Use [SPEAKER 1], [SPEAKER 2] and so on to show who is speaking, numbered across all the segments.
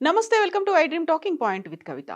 [SPEAKER 1] నమస్తే, welcome to I dream talking point with Kavitha.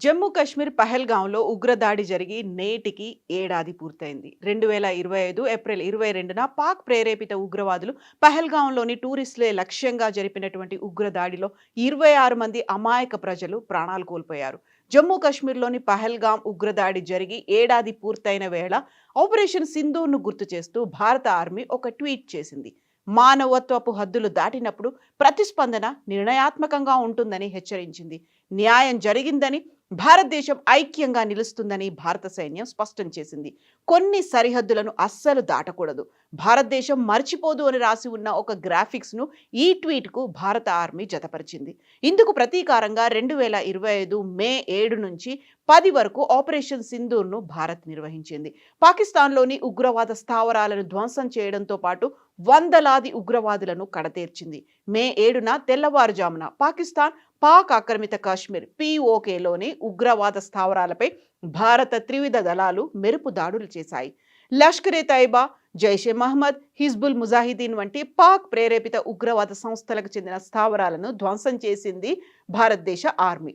[SPEAKER 1] Jammu Kashmir పహల్గాంలో ఉగ్రదాడి జరిగి నేటికి ఏడాది పూర్తయింది. 2025 ఏప్రిల్ 22న పాక్ ప్రేరేపిత ఉగ్రవాదులు పహల్గాంలోని టూరిస్టులే లక్ష్యంగా జరిపినటువంటి ఉగ్రదాడిలో 26 మంది అమాయక ప్రజలు ప్రాణాలు కోల్పోయారు. జమ్మూ కాశ్మీర్లోని పహల్గాం ఉగ్రదాడి జరిగి ఏడాది పూర్తయిన వేళ ఆపరేషన్ సింధూర్ను గుర్తు చేస్తూ భారత ఆర్మీ ఒక ట్వీట్ చేసింది. మానవత్వపు హద్దులు దాటినప్పుడు ప్రతిస్పందన నిర్ణయాత్మకంగా ఉంటుందని హెచ్చరించింది. న్యాయం జరిగిందని, భారతదేశం ఐక్యంగా నిలుస్తుందని భారత సైన్యం స్పష్టం చేసింది. కొన్ని సరిహద్దులను అస్సలు దాటకూడదు, భారతదేశం మర్చిపోదు అని రాసి ఉన్న ఒక గ్రాఫిక్స్ ను ఈ ట్వీట్ కు భారత ఆర్మీ జతపరిచింది. ఇందుకు ప్రతీకారంగా 2025 మే 7 నుంచి 10 వరకు ఆపరేషన్ సింధూర్ ను భారత్ నిర్వహించింది. పాకిస్తాన్లోని ఉగ్రవాద స్థావరాలను ధ్వంసం చేయడంతో పాటు వందలాది ఉగ్రవాదులను కడతేర్చింది. మే 7న తెల్లవారుజామున పాక్ ఆక్రమిత కాశ్మీర్ POKలోని ఉగ్రవాద స్థావరాలపై భారత త్రివిధ దళాలు మెరుపు దాడులు చేశాయి. లష్కరే తైబా, జైషే మహమ్మద్, హిజ్బుల్ ముజాహిదీన్ వంటి పాక్ ప్రేరేపిత ఉగ్రవాద సంస్థలకు చెందిన స్థావరాలను ధ్వంసం చేసింది భారతదేశ ఆర్మీ.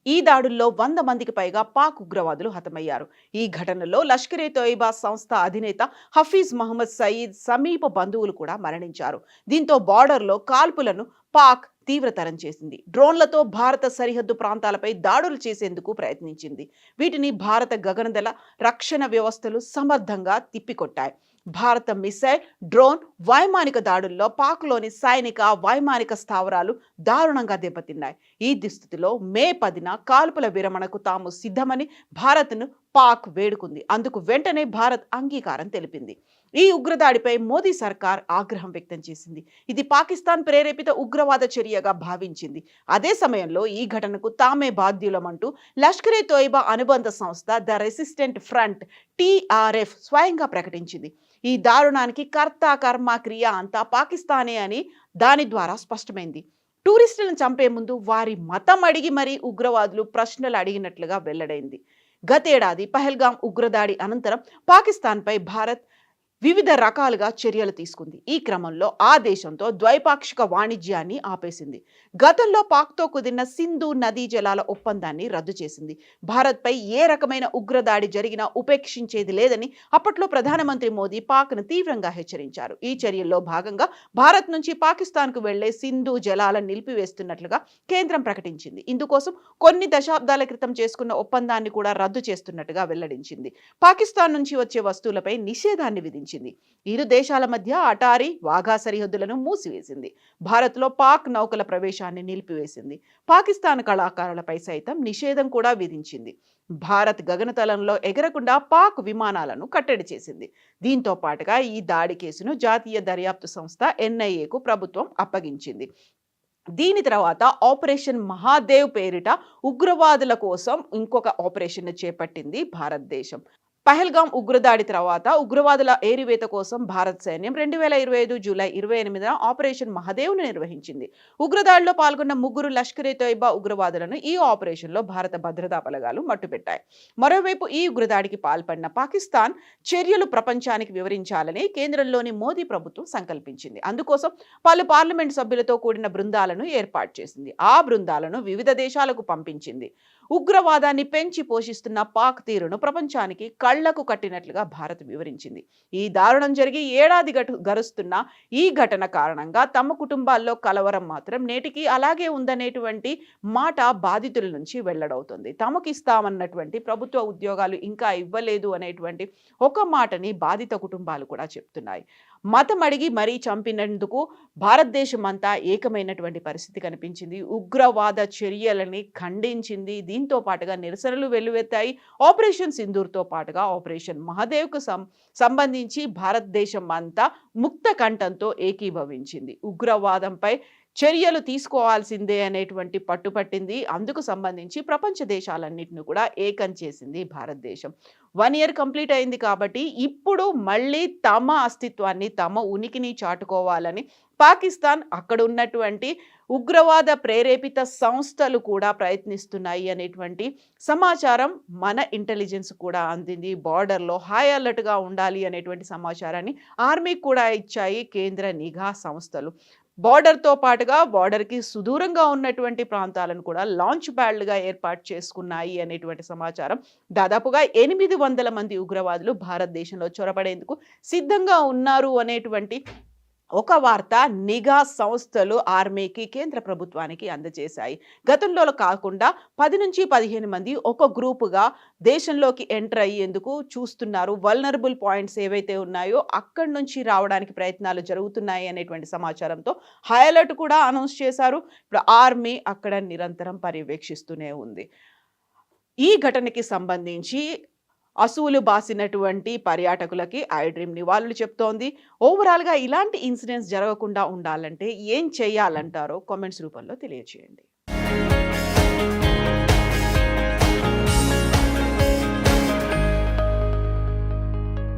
[SPEAKER 1] ఈ దాడుల్లో 100 మందికి పైగా పాక్ ఉగ్రవాదులు హతమయ్యారు. ఈ ఘటనలో లష్కరే తోయిబా సంస్థ అధినేత హఫీజ్ మహమ్మద్ సయీద్ సమీప బంధువులు కూడా మరణించారు. దీంతో బార్డర్లో కాల్పులను పాక్ తీవ్రతరం చేసింది. డ్రోన్లతో భారత సరిహద్దు ప్రాంతాలపై దాడులు చేసేందుకు ప్రయత్నించింది. వీటిని భారత గగనదళ రక్షణ వ్యవస్థలు సమర్థంగా తిప్పికొట్టాయి. భారత మిసైల్, డ్రోన్, వైమానిక దాడుల్లో పాక్లోని సైనిక, వైమానిక స్థావరాలు దారుణంగా దెబ్బతిన్నాయి. ఈ దుస్థితిలో మే 10న కాల్పుల విరమణకు తాము సిద్ధమని భారత్ను పాక్ వేడుకుంది. అందుకు వెంటనే భారత్ అంగీకారం తెలిపింది. ఈ ఉగ్రదాడిపై మోదీ సర్కార్ ఆగ్రహం వ్యక్తం చేసింది. ఇది పాకిస్తాన్ ప్రేరేపిత ఉగ్రవాద చర్యగా భావించింది. అదే సమయంలో ఈ ఘటనకు తామే బాధ్యులమంటూ లష్కరే తోయిబా అనుబంధ సంస్థ ద రెసిస్టెంట్ ఫ్రంట్ TRF స్వయంగా ప్రకటించింది. ఈ దారుణానికి కర్త, కర్మ, క్రియ అంతా పాకిస్తానే అని దాని ద్వారా స్పష్టమైంది. టూరిస్టులను చంపే ముందు వారి మతం అడిగి మరీ ఉగ్రవాదులు ప్రశ్నలు అడిగినట్లుగా వెల్లడైంది. గతేడాది పహల్గాం ఉగ్రదాడి అనంతరం పాకిస్తాన్పై భారత్ వివిధ రకాలుగా చర్యలు తీసుకుంది. ఈ క్రమంలో ఆ దేశంతో ద్వైపాక్షిక వాణిజ్యాన్ని ఆపేసింది. గతంలో పాక్తో కుదిరిన సింధు నదీ జలాల ఒప్పందాన్ని రద్దు చేసింది. భారత్పై ఏ రకమైన ఉగ్రదాడి జరిగినా ఉపేక్షించేది లేదని అప్పట్లో ప్రధానమంత్రి మోదీ పాక్ను తీవ్రంగా హెచ్చరించారు. ఈ చర్యల్లో భాగంగా భారత్ నుంచి పాకిస్తాన్కు వెళ్లే సింధు జలాలను నిలిపివేస్తున్నట్లుగా కేంద్రం ప్రకటించింది. ఇందుకోసం కొన్ని దశాబ్దాల క్రితం చేసుకున్న ఒప్పందాన్ని కూడా రద్దు చేస్తున్నట్టుగా వెల్లడించింది. పాకిస్తాన్ నుంచి వచ్చే వస్తువులపై నిషేధాన్ని విధించింది. ఇరు దేశాల మధ్య అటారీ, వాఘా సరిహద్దులను మూసివేసింది. భారత్లో పాక్ నౌకల ప్రవేశాన్ని నిలిపివేసింది. పాకిస్తాన్ కళాకారులపై సైతం నిషేధం కూడా విధించింది. భారత్ గగనతలంలో ఎగరకుండా పాక్ విమానాలను కట్టడి చేసింది. దీంతో పాటుగా ఈ దాడి కేసును జాతీయ దర్యాప్తు సంస్థ NIAకు ప్రభుత్వం అప్పగించింది. దీని తర్వాత ఆపరేషన్ మహాదేవ్ పేరిట ఉగ్రవాదుల కోసం ఇంకొక ఆపరేషన్ చేపట్టింది భారతదేశం. పహల్గాం ఉగ్రదాడి తర్వాత ఉగ్రవాదుల ఏరివేత కోసం భారత సైన్యం 2025 జూలై 28న ఆపరేషన్ మహదేవ్ను నిర్వహించింది. ఉగ్రదాడిలో పాల్గొన్న 3 లష్కరే తోయిబా ఉగ్రవాదులను ఈ ఆపరేషన్లో భారత భద్రతా బలగాలు మట్టుపెట్టాయి. మరోవైపు ఈ ఉగ్రదాడికి పాల్పడిన పాకిస్తాన్ చర్యలు ప్రపంచానికి వివరించాలని కేంద్రంలోని మోదీ ప్రభుత్వం సంకల్పించింది. అందుకోసం పలు పార్లమెంట్ సభ్యులతో కూడిన బృందాలను ఏర్పాటు చేసింది. ఆ బృందాలను వివిధ దేశాలకు పంపించింది. ఉగ్రవాదాన్ని పెంచి పోషిస్తున్న పాక్ తీరును ప్రపంచానికి కళ్లకు కట్టినట్లుగా భారత్ వివరించింది. ఈ దారుణం జరిగి ఏడాది గడుస్తున్న ఈ ఘటన కారణంగా తమ కుటుంబాల్లో కలవరం మాత్రం నేటికి అలాగే ఉందనేటువంటి మాట బాధితుల నుంచి వెల్లడవుతుంది. తమకు ఇస్తామన్నటువంటి ప్రభుత్వ ఉద్యోగాలు ఇంకా ఇవ్వలేదు అనేటువంటి ఒక మాటని బాధిత కుటుంబాలు కూడా చెప్తున్నాయి. మతం అడిగి మరీ చంపినందుకు భారతదేశం అంతా ఏకమైనటువంటి పరిస్థితి కనిపించింది. ఉగ్రవాద చర్యలని ఖండించింది. దీంతో పాటుగా నిరసనలు వెల్లువెత్తాయి. ఆపరేషన్ సింధూర్తో పాటుగా ఆపరేషన్ మహదేవ్కు సంబంధించి భారతదేశం అంతా ముక్త కంఠంతో ఏకీభవించింది. ఉగ్రవాదంపై చర్యలు తీసుకోవాల్సిందే అనేటువంటి పట్టుపట్టింది. అందుకు సంబంధించి ప్రపంచ దేశాలన్నిటిని కూడా ఏకం చేసింది భారతదేశం. 1 ఇయర్ కంప్లీట్ అయింది కాబట్టి ఇప్పుడు మళ్ళీ తమ అస్తిత్వాన్ని, తమ ఉనికిని చాటుకోవాలని పాకిస్తాన్, అక్కడ ఉన్నటువంటి ఉగ్రవాద ప్రేరేపిత సంస్థలు కూడా ప్రయత్నిస్తున్నాయి అనేటువంటి సమాచారం మన ఇంటెలిజెన్స్ కూడా అందింది. బార్డర్‌లో హై అలర్ట్‌గా ఉండాలి అనేటువంటి సమాచారాన్ని ఆర్మీకి కూడా ఇచ్చాయి కేంద్ర నిఘా సంస్థలు. బార్డర్‌తో పాటుగా బార్డర్‌కి సుదూరంగా ఉన్నటువంటి ప్రాంతాలను కూడా లాంచ్ ప్యాడ్‌లుగా ఏర్పాటు చేసుకున్నాయి అనేటువంటి సమాచారం. దాదాపుగా 800 మంది ఉగ్రవాదులు భారతదేశంలో చొరబడేందుకు సిద్ధంగా ఉన్నారు అనేటువంటి ఒక వార్త నిఘా సంస్థలు ఆర్మీకి, కేంద్ర ప్రభుత్వానికి అందజేశాయి. గతంలో కాకుండా 10-15 మంది ఒక గ్రూపుగా దేశంలోకి ఎంటర్ అయ్యేందుకు చూస్తున్నారు. వల్నరబుల్ పాయింట్స్ ఏవైతే ఉన్నాయో అక్కడి నుంచి రావడానికి ప్రయత్నాలు జరుగుతున్నాయి అనేటువంటి సమాచారంతో హై అలర్ట్ కూడా అనౌన్స్ చేశారు. ఇప్పుడు ఆర్మీ అక్కడ నిరంతరం పర్యవేక్షిస్తూనే ఉంది. ఈ ఘటనకి సంబంధించి అసువులు బాసినటువంటి పర్యాటకులకి ఐ డ్రీమ్ నివాళులు చెప్తోంది. ఓవరాల్‌గా ఇలాంటి ఇన్సిడెంట్స్ జరగకుండా ఉండాలంటే ఏం చేయాలంటారో కామెంట్స్ రూపంలో తెలియజేయండి.